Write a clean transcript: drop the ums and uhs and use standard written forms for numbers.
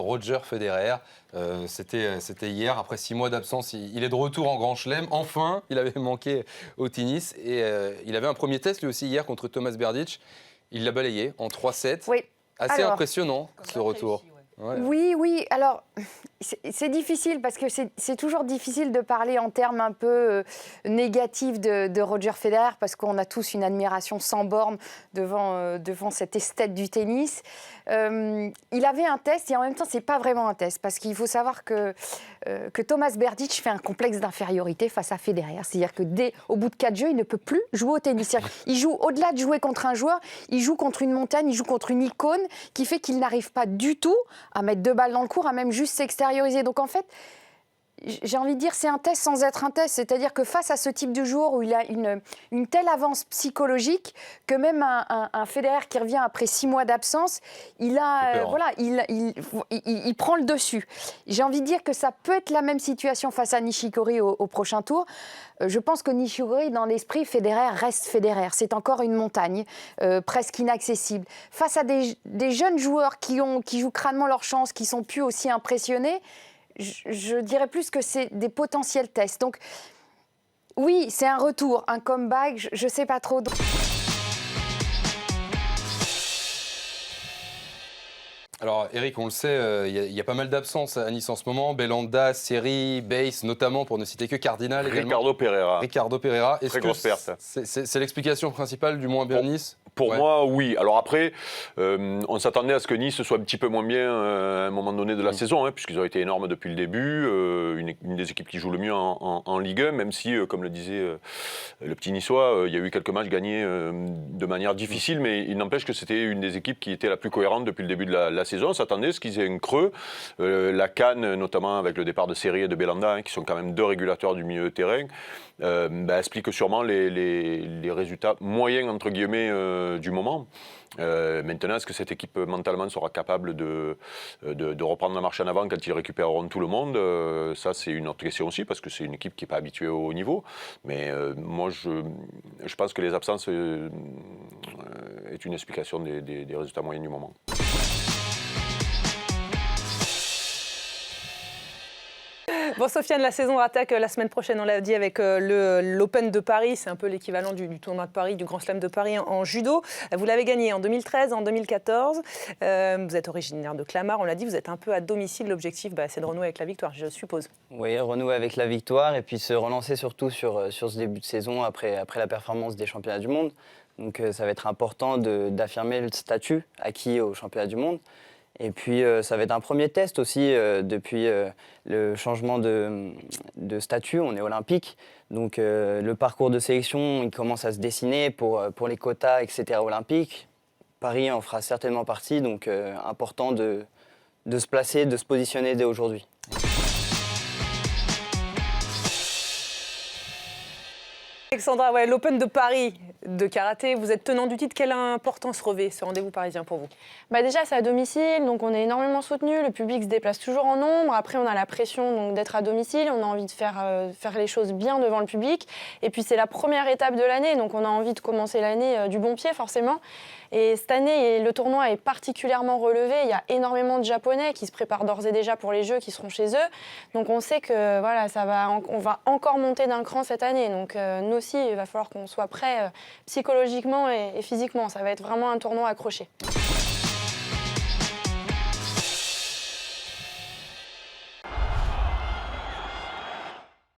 Roger Federer. C'était hier, après 6 mois d'absence, il est de retour en Grand Chelem. Enfin, il avait manqué au tennis et il avait un premier test lui aussi hier contre Thomas Berdych. Il l'a balayé en 3-7. Oui. Assez impressionnant ce retour. Réussi, ouais. Oui. Alors, c'est difficile parce que c'est toujours difficile de parler en termes un peu négatifs de Roger Federer parce qu'on a tous une admiration sans borne devant cet esthète du tennis. Il avait un test et en même temps, c'est pas vraiment un test parce qu'il faut savoir que Thomas Berdych fait un complexe d'infériorité face à Federer. C'est-à-dire qu'au bout de 4 jeux, il ne peut plus jouer au tennis. Il joue au-delà de jouer contre un joueur, il joue contre une montagne, il joue contre une icône qui fait qu'il n'arrive pas du tout à mettre 2 balles dans le court, à même juste s'extérioriser. Donc en fait, j'ai envie de dire c'est un test sans être un test. C'est-à-dire que face à ce type de joueur où il a une telle avance psychologique que même un Federer qui revient après 6 mois d'absence, il prend le dessus. J'ai envie de dire que ça peut être la même situation face à Nishikori au prochain tour. Je pense que Nishikori, dans l'esprit, Federer reste Federer. C'est encore une montagne presque inaccessible. Face à des jeunes joueurs qui jouent crânement leur chance, qui sont plus aussi impressionnés, je dirais plus que c'est des potentiels tests. Donc, oui, c'est un retour, un comeback, je ne sais pas trop. Alors Eric, on le sait, il y a pas mal d'absences à Nice en ce moment. Belanda, Seri, Bass, notamment pour ne citer que Cardinal. Ricardo Pereira. Très grosse perte. C'est l'explication principale du moins bien de Nice ? Pour moi, oui. Alors après, on s'attendait à ce que Nice soit un petit peu moins bien à un moment donné de la saison, puisqu'ils ont été énormes depuis le début. Une des équipes qui joue le mieux en Ligue 1, même si, comme le disait le petit Niçois, il y a eu quelques matchs gagnés de manière difficile, mais il n'empêche que c'était une des équipes qui était la plus cohérente depuis le début de la saison. On s'attendait à ce qu'ils aient un creux. La CAN, notamment avec le départ de Seri et de Belanda, qui sont quand même 2 régulateurs du milieu de terrain, explique sûrement les résultats moyens, entre guillemets, du moment. Maintenant, est-ce que cette équipe mentalement sera capable de reprendre la marche en avant quand ils récupéreront tout le monde ? Ça, c'est une autre question aussi, parce que c'est une équipe qui n'est pas habituée au haut niveau. Mais moi, je pense que les absences est une explication des résultats moyens du moment. Bon, Sofiane, la saison attaque la semaine prochaine, on l'a dit, avec l'Open de Paris. C'est un peu l'équivalent du tournoi de Paris, du Grand Chelem de Paris en judo. Vous l'avez gagné en 2013, en 2014. Vous êtes originaire de Clamart, on l'a dit, vous êtes un peu à domicile. L'objectif, c'est de renouer avec la victoire, je suppose. Oui, renouer avec la victoire et puis se relancer surtout sur ce début de saison après la performance des championnats du monde. Donc ça va être important d'affirmer le statut acquis aux championnats du monde. Et puis, ça va être un premier test aussi depuis le changement de statut. On est olympique. Donc, le parcours de sélection, il commence à se dessiner pour les quotas, etc. olympiques. Paris en fera certainement partie. Donc, important de se placer, de se positionner dès aujourd'hui. Alexandra, l'Open de Paris de karaté, vous êtes tenant du titre. Quelle importance revêt ce rendez-vous parisien pour vous ? Déjà, c'est à domicile, donc on est énormément soutenu. Le public se déplace toujours en nombre. Après, on a la pression d'être à domicile. On a envie de faire les choses bien devant le public. Et puis, c'est la première étape de l'année, donc on a envie de commencer l'année du bon pied, forcément. Et cette année, le tournoi est particulièrement relevé. Il y a énormément de Japonais qui se préparent d'ores et déjà pour les Jeux qui seront chez eux. Donc, on sait que on va encore monter d'un cran cette année. Donc, nous aussi, il va falloir qu'on soit prêts psychologiquement et physiquement. Ça va être vraiment un tournoi accroché.